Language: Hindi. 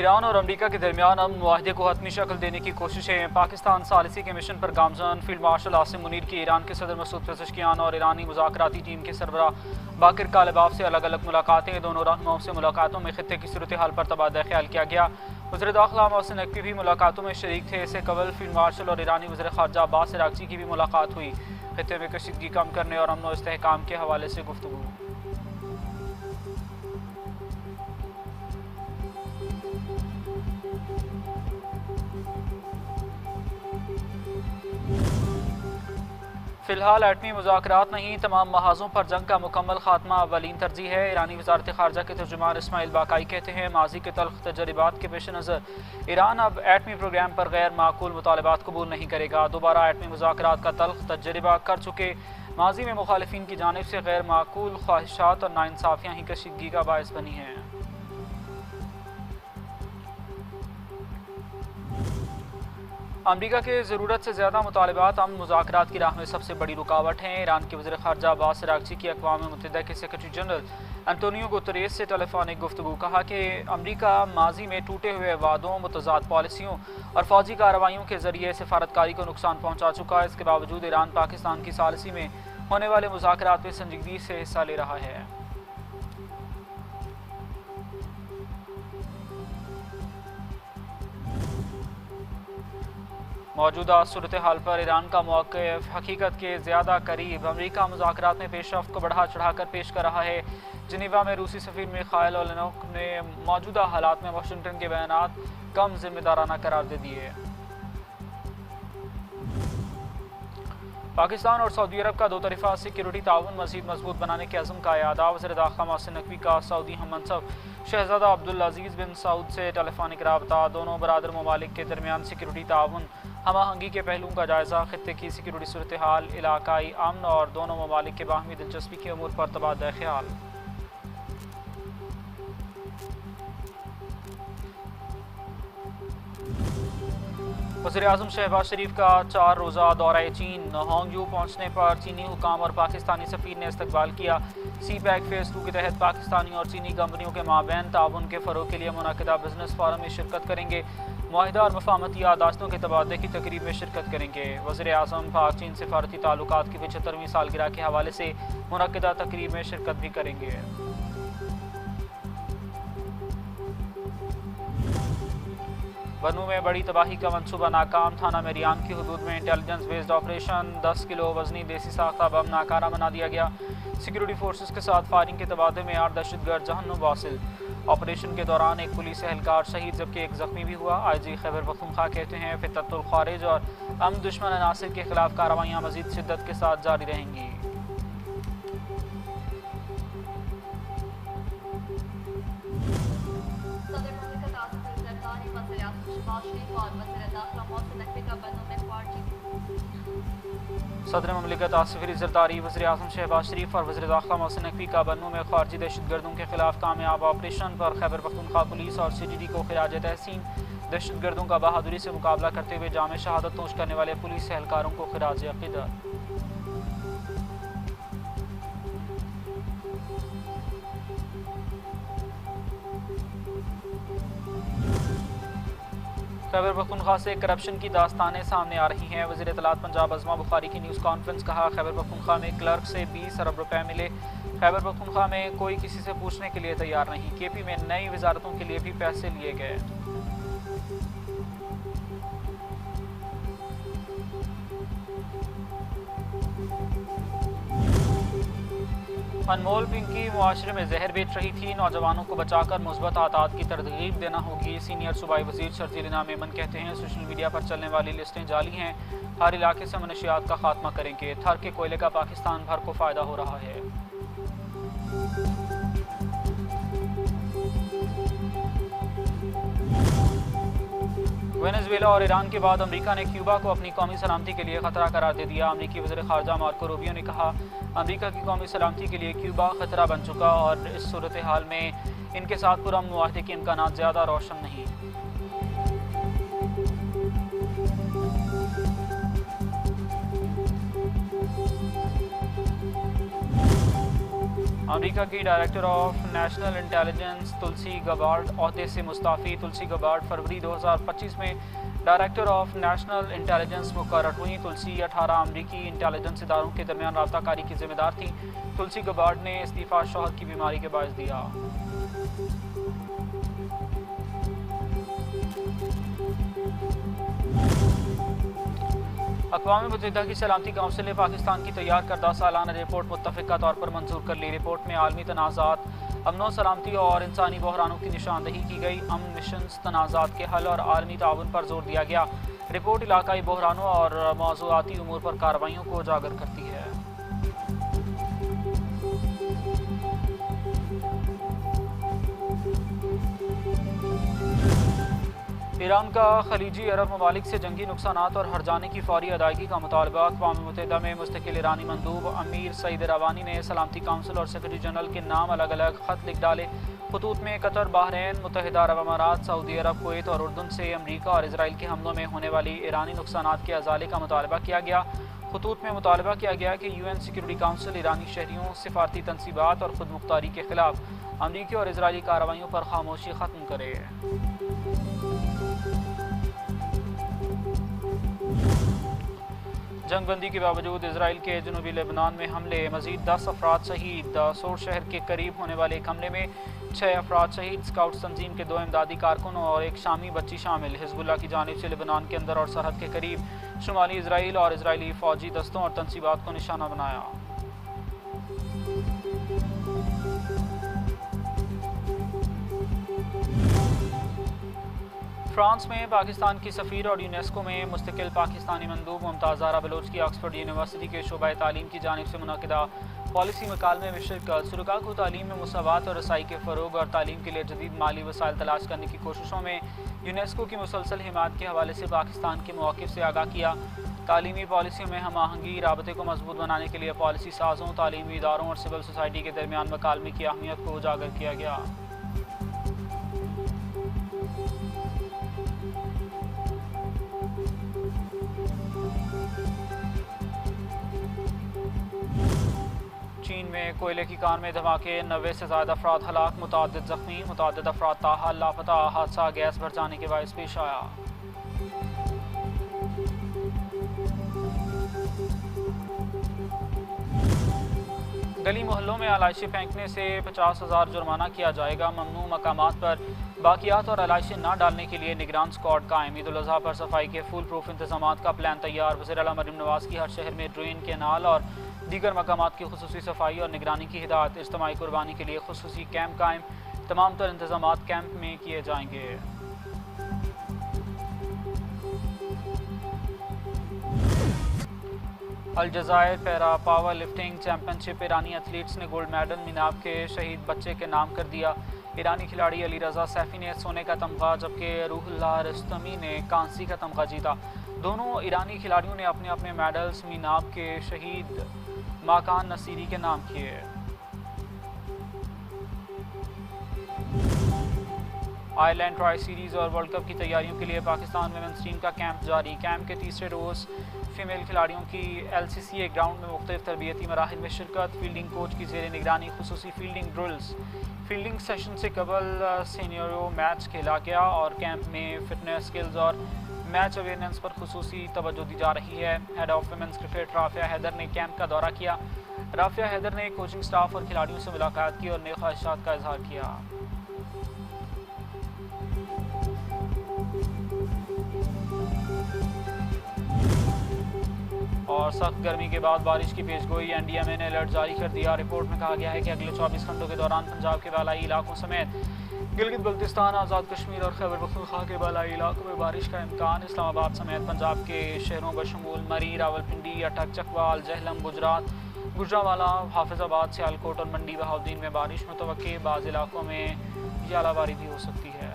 ईरान और अमरीका के दरमियान अमन मुआहदे को हतमी शक्ल देने की कोशिशें। पाकिस्तान सालिसी के मिशन पर गामजन। फील्ड मार्शल आसिम मुनीर की ईरान के सदर मसूद पेज़ेश्कियान और ईरानी मुज़ाकराती टीम के सरबराह बाकिर कालिबाफ से अलग अलग मुलाकातें। दोनों रहनुमाओं से मुलाकातों में खित्ते की सूरत हाल पर तबादला ख्याल किया गया। वज़ीर दाखिला मोहसिन नकवी भी मुलाकातों में शरीक थे। इससे कबल फील्ड मार्शल और ईरानी वज़ीर ख़ारजा अब्बास अराग़ची की भी मुलाकात हुई। खित्ते में कशीदगी कम करने और अमन व इस्तेहकाम के हवाले से गुफ्तगू। फिलहाल एटमी मुज़ाकरात नहीं, तमाम महाजों पर जंग का मुकम्मल खात्मा अवलीन तरजीह है। ईरानी वज़ारत ख़ारजा के तर्जुमान इस्माइल बाकाई कहते हैं, माजी के तल्ख तजर्बात के पेश नज़र ईरान अब एटमी प्रोग्राम पर गैर माकूल मुतालबात कबूल नहीं करेगा। दोबारा एटमी मुज़ाकरात का तल्ख तजर्बा कर चुके माजी में मुखालिफिन की जानिब से गैर माकूल ख्वाहिशात और नाइंसाफ़ियाँ ही कशीदगी का बायस बनी हैं। अमरीका के ज़रूरत से ज़्यादा मुतालबात अमन मुज़ाकरात की राह में सबसे बड़ी रुकावट हैं। ईरान के वज़ीर ख़ारजा अब्बास अराग़ची की अक़वाम मुत्तहिदा के सेक्रेटरी जनरल एंटोनियो गुतरेस से टेलीफोनिक गुफ्तगू। कहा कि अमरीका माजी में टूटे हुए वादों, मुतज़ाद पॉलिसियों और फ़ौजी कार्रवाइयों के ज़रिए सफारतकारी को नुकसान पहुँचा चुका है। इसके बावजूद ईरान पाकिस्तान की सालिसी में होने वाले मुज़ाकरात में संजीदगी से हिस्सा ले रहा है। मौजूदा सूरत हाल पर ईरान का मौक़िफ़ हकीकत के ज़्यादा करीब। अमरीका मुज़ाकरात में पेशरफ्त को बढ़ा चढ़ा कर पेश कर रहा है। जिनेवा में रूसी सफ़ीर मिखाइल ओलेनोक ने मौजूदा हालात में वाशिंगटन के बयानात कम ज़िम्मेदाराना करार दे दिए। पाकिस्तान और सऊदी अरब का दो तरफ़ा सिक्योरिटी ताउन मज़ीद मजबूत बनाने के अज़्म का यादा। वज़ीर दाखिला मोहसिन नकवी का सऊदी हम मनसब शहज़ादा अब्दुल अज़ीज़ बिन सऊद से टेलीफोनिक रबता। दोनों बरादर ममालिक के दरमियान सिक्योरिटी ताउन हमआहंगी के पहलुओं का जायज़ा, खित्ते की सिक्योरिटी सूरत हाल, इलाकाई अमन और दोनों ममालिक के बाहमी दिलचस्पी के अमूर पर तबादला ख्याल। वज़ीर आज़म शहबाज शरीफ का 4 रोज़ा दौरा चीन। होंगजू पहुँचने पर चीनी हुकाम और पाकिस्तानी सफ़ीर ने इस्तकबाल किया। सी पैक फ़ेज़ 2 के तहत पाकिस्तानी और चीनी कंपनियों के माबैन ताउन के फ़रोग़ के लिए मुनक़िदा बिज़नेस फ़ोरम में शिरकत करेंगे। मुआहिदा और मफ़ाहमती यादाश्तों के तबादले की तकरीब में शिरकत करेंगे। वज़ीर आज़म पाक चीन सिफारती ताल्लुकात की 75वीं सालगिरह के हवाले से मुनक़िदा तकरीब में शिरकत भी करेंगे। बनू में बड़ी तबाही का मंसूबा नाकाम। थाना मेरियान की हदूद में इंटेलिजेंस बेस्ड ऑपरेशन। 10 किलो वजनी देसी साख्ता बम नाकारा बना दिया गया। सिक्योरिटी फोर्सेस के साथ फायरिंग के तबादले में 8 दहशतगर्द जहन्नुम वासिल। ऑपरेशन के दौरान एक पुलिस एहलकार शहीद जबकि एक ज़ख्मी भी हुआ। IG खैबर पख्तूनख्वा कहते हैं, फितरतुल खारिज और अमन दुश्मन अनासिर के खिलाफ कार्रवाइयाँ मज़ीद शिद्दत के साथ जारी रहेंगी। सदर ममलिकत आसिफ ज़रदारी, वज़ीर आज़म शहबाज शरीफ और वज़ीर दाखिला मोहसिन नकवी का बनू में खारजी दहशतगर्दों के खिलाफ कामयाब ऑपरेशन पर खैबर पख्तूनख्वा पुलिस और CGD को खिराज तहसीन। दहशतगर्दों का बहादुरी से मुकाबला करते हुए जामे शहादत नोश करने वाले पुलिस एहलकारों को खिराज अक़ीदत। खैबर पख्तूनख्वा से करप्शन की दास्तानें सामने आ रही हैं। वज़ीर इत्तलात पंजाब अज़मा बुखारी की न्यूज़ कॉन्फ्रेंस। कहा, खैबर पख्तूनख्वा में क्लर्क से 20 अरब रुपए मिले। खैबर पख्तूनख्वा में कोई किसी से पूछने के लिए तैयार नहीं। KP में नई वजारतों के लिए भी पैसे लिए गए। अनमोल पिंकी मुआशरे में जहर बेच रही थी। नौजवानों को बचाकर मुस्बत आदत की तरगीब देना होगी। सीनियर सूबाई वज़ीर शर्जील इनाम मेमन कहते हैं, सोशल मीडिया पर चलने वाली लिस्टें जाली हैं। हर इलाके से मनशियात का खात्मा करेंगे। थर के कोयले का पाकिस्तान भर को फ़ायदा हो रहा है। वेनेजुएला और ईरान के बाद अमेरिका ने क्यूबा को अपनी कौमी सलामती के लिए खतरा करार दे दिया। अमेरिकी वज़ीर ख़ारजा मार्को रूबियो ने कहा, अमेरिका की कौमी सलामती के लिए क्यूबा खतरा बन चुका और इस सूरत हाल में इनके साथ पुरअमन मुआहदे के इम्कानात ज़्यादा रोशन नहीं। अमेरिका की director of national intelligence Tulsi Gabbard ओहदे से मुस्ताफ़ी। तुलसी गबार्ड फरवरी 2025 में डायरेक्टर ऑफ नेशनल इंटेलिजेंस मुकर्रर हुई। तुलसी 18 अमरीकी इंटेलिजेंस इदारों के दरमियान राब्ताकारी की जिम्मेदार थी। तुलसी गबार्ड ने इस्तीफ़ा शौहर की बीमारी के बायस दिया। अक़वाम मुत्तहिदा की सलामती काउंसिल ने पाकिस्तान की तैयार करदा सालाना रिपोर्ट मुत्तफ़िक़ा तौर पर मंजूर कर ली। रिपोर्ट में आलमी तनाज़ात, अमन सलामती और इंसानी बहरानों की निशानदही की गई। अमन मिशंस, तनाज़ात के हल और आलमी ताउन पर जोर दिया गया। रिपोर्ट इलाकाई बहरानों और मौज़ूआती उमूर पर कार्रवाइयों को उजागर करती है। ईरान का खलीजी अरब ममालिक से जंगी नुकसानात और हर्जाने की फौरी अदायगी का मुतालबा। अक़वाम मुत्तहिदा में मुस्तकिल ईरानी मंदूब अमीर सईद रवानी ने सलामती काउंसिल और सेक्रेटरी जनरल के नाम अलग अलग ख़त लिख डाले। खतूत में कतर, बहरैन, मुत्तहिदा अरब अमारात, सऊदी अरब, कुवैत और उर्दन से अमरीका और इसराइल के हमलों में होने वाली ईरानी नुकसानात के अजाले का मुतालबा किया गया। खतूत में मुतालबा किया गया कि UN सिक्योरिटी काउंसिल ईरानी शहरियों, सिफारती तनसीबात और खुद मुख्तारी के खिलाफ अमरीकी और इसराइली कार्रवाइयों पर खामोशी ख़त्म करे। जंगबंदी के बावजूद इसराइल के जनूबी लेबनान में हमले, मजीद 10 अफराद शहीद। सोर शहर के करीब होने वाले एक हमले में 6 अफराद शहीद। स्काउट तंजीम के 2 इमदादी कारकुनों और एक शामी बच्ची शामिल। हिजबुल्लाह की जानिब से लेबनान के अंदर और सरहद के करीब शुमाली इसराइल और इसराइली फौजी दस्तों और तनसीबात को निशाना बनाया। फ्रांस में पाकिस्तान की सफ़ीर और यूनेस्को में मुस्तकिल पाकिस्तानी मंदूब मुमताज़ ज़हरा बलोच की ऑक्सफोर्ड यूनिवर्सिटी के शोबा तालीम की जानिब से मुनक़िदा पॉलिसी मकालमे में शिरकत। शुरका को तालीम में मुसावात और रसाई के फ़रोग और तालीम के लिए जदीद माली वसाइल तलाश करने की कोशिशों में यूनेस्को की मुसलसल हिमायत के हवाले से पाकिस्तान के मौक़िफ़ से आगाह किया। तालीमी पॉलिसियों में हम आहंगी, राबते को मजबूत बनाने के लिए पॉलिसी साज़ों, तालीमी इदारों और सिविल सोसाइटी के दरमियान मकालमे की अहमियत को उजागर किया गया। चीन में कोयले की कान में धमाके, 90 से ज़्यादा अफराद हलाक, मुतअद्दिद ज़ख्मी, मुतअद्दिद अफराद ताहाल लापता। हादसा गैस भर जाने के बायस पेश आया। गली मोहल्लों में आलाइशें फेंकने से 50,000 जुर्माना किया जाएगा। ममनू मकामात पर बाकियात और आलाइशें न डालने के लिए निगरान स्क्वाड कायम। ईद उल अज़हा पर सफाई के फुल प्रूफ इंतजामात का प्लान तैयार। वज़ीर आला मरीम नवाज़ की हर शहर में ड्रेन, कैनाल और दीगर मकामात की खुसूसी सफाई और निगरानी की हिदायत। इज्तिमाई कुर्बानी के लिए खुसूसी कैंप कायम। तमाम तर इंतजामात कैंप में किए जाएंगे। अलजज़ायर पैरा पावर लिफ्टिंग चैम्पियनशिप, ईरानी एथलीट्स ने गोल्ड मेडल मीनाब के शहीद बच्चे के नाम कर दिया। ईरानी खिलाड़ी अली रज़ा सैफ़ी ने सोने का तमगा जबकि रूहुल्लाह रस्तमी ने कांसी का तमगा जीता। दोनों ईरानी खिलाड़ियों ने अपने अपने मेडल्स मीनाब के शहीद माकान नसीरी के नाम किए। आयरलैंड ट्राई सीरीज़ और वर्ल्ड कप की तैयारियों के लिए पाकिस्तान वुमेन्स टीम का कैंप जारी। कैंप के तीसरे रोज़ फीमेल खिलाड़ियों की LCCA ग्राउंड में मुख्तलिफ तरबियती मराहिल में शिरकत। फील्डिंग कोच की ज़ेर निगरानी खुसूसी फील्डिंग ड्रिल्स। फील्डिंग सेशन से कबल सीनियरो मैच खेला गया और कैंप में फिटनेस स्किल्स और मैच अवेयरनेस पर खुसूसी तवज्जो दी जा रही है। Head of women's cricket Rafia Haider ने कैंप का दौरा किया। राफिया हैदर ने कोचिंग स्टाफ और खिलाड़ियों से मुलाकात की और नए ख्वाहिशात का इजहार किया। और सख्त गर्मी के बाद बारिश की पेशगोई। NDMA ने अलर्ट जारी कर दिया। रिपोर्ट में कहा गया है कि अगले 24 घंटों के दौरान पंजाब के बालाई इलाकों समेत गिलगित बल्तिस्तान, आज़ाद कश्मीर और खैबर पख्तूनख्वा के बालाई इलाकों में बारिश का इम्कान। इस्लामाबाद समेत पंजाब के शहरों बशमूल मरी, रावलपिंडी, अटक, चकवाल, जहलम, गुजरात, गुजरावाला, हाफिजाबाद, सियालकोट और मंडी बहाउद्दीन में बारिश मुतवक्के। बाज़ इलाकों में यालाबारी भी हो सकती है।